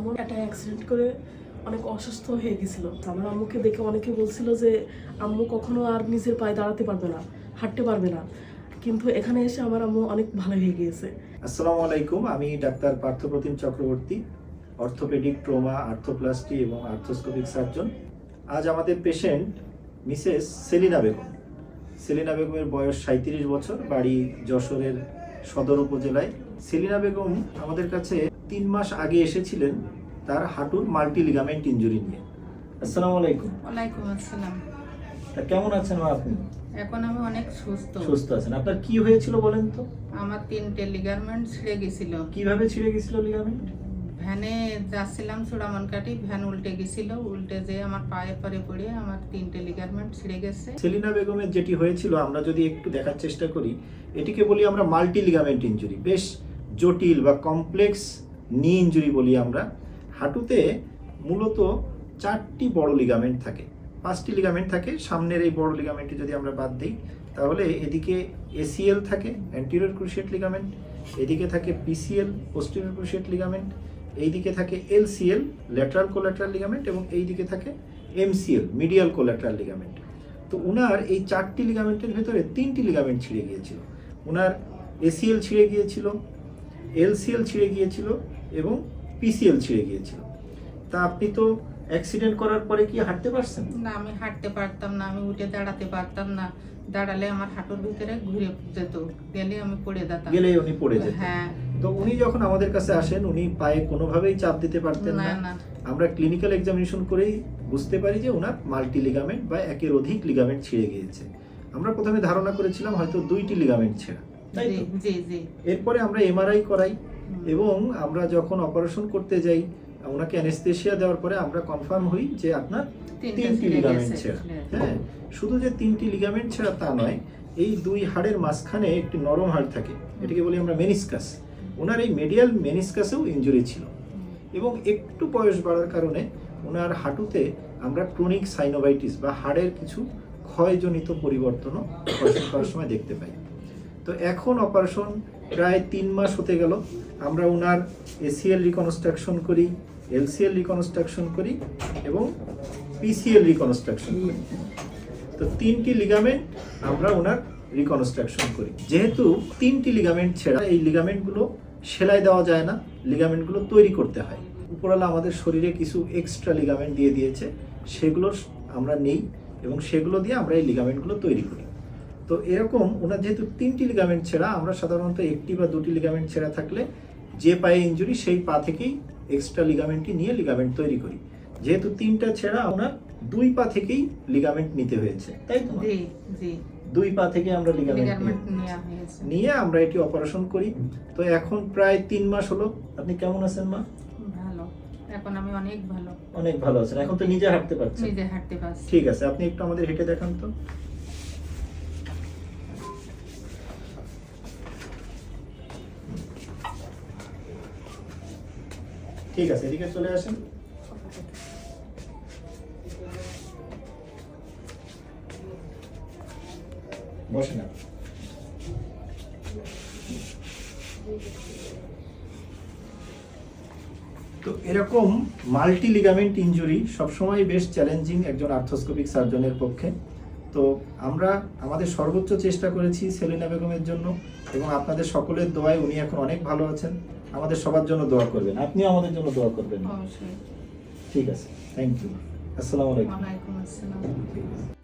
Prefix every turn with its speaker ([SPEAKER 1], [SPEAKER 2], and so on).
[SPEAKER 1] আম্মু একটা অ্যাক্সিডেন্ট করে অনেক অসুস্থ হয়ে গেছিল। আমার আম্মুকে দেখে অনেকে বলছিল যে আম্মু কখনো আর নিজের পায়ে দাঁড়াতে পারবে না, হাঁটতে পারবে না, কিন্তু এখানে এসে আমার আম্মু অনেক ভালো হয়ে গিয়েছে।
[SPEAKER 2] আসসালামু আলাইকুম, আমি doctor Parthapratim Chakraborty, orthopaedic, trauma, arthroplasty এবং আর্থোস্কোপিক সার্জন। আজ আমাদের পেশেন্ট মিসেস সেলিনা বেগম। সেলিনা বেগমের বয়স 37 বছর, বাড়ি যশোরের সদর উপজেলায়। সেলিনা বেগম আমাদের কাছে 3 মাস আগে এসেছিলেন তার হাঁটুর মাল্টি লিগামেন্ট ইনজুরি নিয়ে। আসসালামু আলাইকুম।
[SPEAKER 3] ওয়ালাইকুম আসসালাম।
[SPEAKER 2] তা কেমন আছেন মা আপনি?
[SPEAKER 3] এখন আমি অনেক সুস্থ।
[SPEAKER 2] সুস্থ আছেন? আপনার কি হয়েছিল বলেন তো?
[SPEAKER 3] আমার 3টে লিগামেন্ট ছিঁড়ে গেছিল।
[SPEAKER 2] কিভাবে ছিঁড়ে গেছিল লিগামেন্ট?
[SPEAKER 3] ভ্যানে যাচ্ছিলাম চূড়ামনকাঠি, ভ্যান উল্টে গেছিল, উল্টে যেয়ে আমার পায়ে পরে পড়ে আমার 3টে লিগামেন্ট ছিঁড়ে গেছে।
[SPEAKER 2] সেলিনা বেগমের যেটি হয়েছিল আমরা যদি একটু দেখার চেষ্টা করি, এটিকে বলি আমরা মাল্টি লিগামেন্ট ইনজুরি। বেশ জটিল বা কমপ্লেক্স নি ইনজুরি বলি আমরা। হাঁটুতে মূলত 4টি বড় লিগামেন্ট থাকে, 5টি লিগামেন্ট থাকে। সামনের এই বড় লিগামেন্টটি যদি আমরা বাদ দিই তাহলে এদিকে এসিএল থাকে, অ্যান্টেরিয়র ক্রুশিয়েট লিগামেন্ট, এদিকে থাকে পিসিএল, পোস্টেরিয়র ক্রুশিয়েট লিগামেন্ট, এইদিকে থাকে এলসিএল, ল্যাটারাল কোল্যাটারাল লিগামেন্ট, এবং এইদিকে থাকে এমসিএল, মিডিয়াল কোল্যাটারাল লিগামেন্ট। তো ওনার এই 4টি লিগামেন্টের ভেতরে 3টি লিগামেন্ট ছিঁড়ে গিয়েছিল। ওনার এসিএল ছিঁড়ে গিয়েছিল, এলসিএল ছিঁড়ে গিয়েছিল এবং পিসিএল ছিঁড়ে গিয়েছিল। তা আপনি তো অ্যাক্সিডেন্ট করার পরে কি হাঁটতে পারছেন?
[SPEAKER 3] না, আমি হাঁটতে পারতাম না, আমি উঠে দাঁড়াতে পারতাম না। দাঁড়ালে আমার হাঁটুর ভিতরে ঘুরে যেত, গেলে আমি পড়ে যেতাম।
[SPEAKER 2] গেলে উনি পড়ে যেতেন।
[SPEAKER 3] হ্যাঁ।
[SPEAKER 2] তো উনি যখন আমাদের কাছে আসেন উনি পায়ে কোনোভাবেই চাপ দিতে পারতেন না। আমরা ক্লিনিক্যাল এক্সামিনেশন করেই বুঝতে পারি যে ওনার মাল্টি লিগামেন্ট বা একের অধিক লিগামেন্ট ছিঁড়ে গিয়েছে। আমরা প্রথমে ধারণা করেছিলাম হয়তো 2টি লিগামেন্ট ছেঁড়া, তাই তো?
[SPEAKER 3] জি জি।
[SPEAKER 2] এরপরে আমরা এমআরআই করাই এবং আমরা যখন অপারেশন করতে যাই ওনাকে অ্যানেস্থেসিয়া দেওয়ার পরে আমরা কনফার্ম হই যে আপনার 3টি লিগামেন্ট ছেঁড়া। হ্যাঁ, শুধু যে 3টি লিগামেন্ট ছেঁড়া তা নয়, এই 2 হাড়ের মাঝখানে একটি নরম হাড় থাকে, এটাকে বলি আমরা মেনিসকাস। ওনার এই মিডিয়াল মেনিসকাসেও ইনজুরি ছিল এবং একটু বয়স বাড়ার কারণে ওনার হাঁটুতে আমরা ক্রনিক সাইনোভাইটিস বা হাড়ের কিছু ক্ষয়জনিত পরিবর্তনও অপারেশন করার সময় দেখতে পাই। তো এখন অপারেশন প্রায় 3 মাস হতে গেল। আমরা ওনার এসিএল রিকনস্ট্রাকশন করি, এলসিএল রিকনস্ট্রাকশন করি এবং পিসিএল রিকনস্ট্রাকশন করি। তো 3টি লিগামেন্ট আমরা ওনার রিকনস্ট্রাকশন করি। যেহেতু 3টি লিগামেন্ট ছেঁড়া, এই লিগামেন্টগুলো সেলাই দেওয়া যায় না, লিগামেন্টগুলো তৈরি করতে হয়। উপরওয়ালা আমাদের শরীরে কিছু এক্সট্রা লিগামেন্ট দিয়ে দিয়েছে, সেগুলো আমরা নেই এবং সেগুলো দিয়ে আমরা এই লিগামেন্টগুলো তৈরি করি। তো এরকম ওনার যেহেতু 3টি লিগামেন্ট ছেঁড়া, আমরা সাধারণত 1টি বা 2টি লিগামেন্ট ছেঁড়া থাকলে যে পায়ে ইনজুরি সেই পা থেকেই এক্সট্রা লিগামেন্টটি নিয়ে লিগামেন্ট তৈরি করি। যেহেতু 3টা ছেঁড়া, ওনার 2 পা থেকেই লিগামেন্ট নিতে হয়েছে, তাই তো?
[SPEAKER 3] জি জি।
[SPEAKER 2] 2 পা থেকে আমরা লিগামেন্ট নিয়ে আমরা এটি অপারেশন করি। তো এখন প্রায় 3 মাস হলো। আপনি কেমন আছেন মা?
[SPEAKER 3] ভালো, এখন আমি অনেক ভালো।
[SPEAKER 2] অনেক ভালো আছেন? এখন তো নিজে হাঁটতে পারছেন?
[SPEAKER 3] নিজে হাঁটতে পারছি।
[SPEAKER 2] ঠিক আছে, আপনি একটু আমাদের হেঁটে দেখান তো। ঠিক আছে, এদিকে চলে আসেন। বসে না। তো এরকম মাল্টি লিগামেন্ট ইনজুরি সবসময় বেশ চ্যালেঞ্জিং একজন আর্থোস্কোপিক সার্জনের পক্ষে। তো আমরা আমাদের সর্বোচ্চ চেষ্টা করেছি সেলিনা বেগমের জন্য এবং আপনাদের সকলের দোয়ায় উনি এখন অনেক ভালো আছেন। আমাদের সবার জন্য দোয়া করবেন, আপনিও আমাদের জন্য দোয়া করবেন।
[SPEAKER 3] অবশ্যই।
[SPEAKER 2] ঠিক আছে, থ্যাংক ইউ। আসসালামু আলাইকুম।
[SPEAKER 3] ওয়ালাইকুম আসসালাম।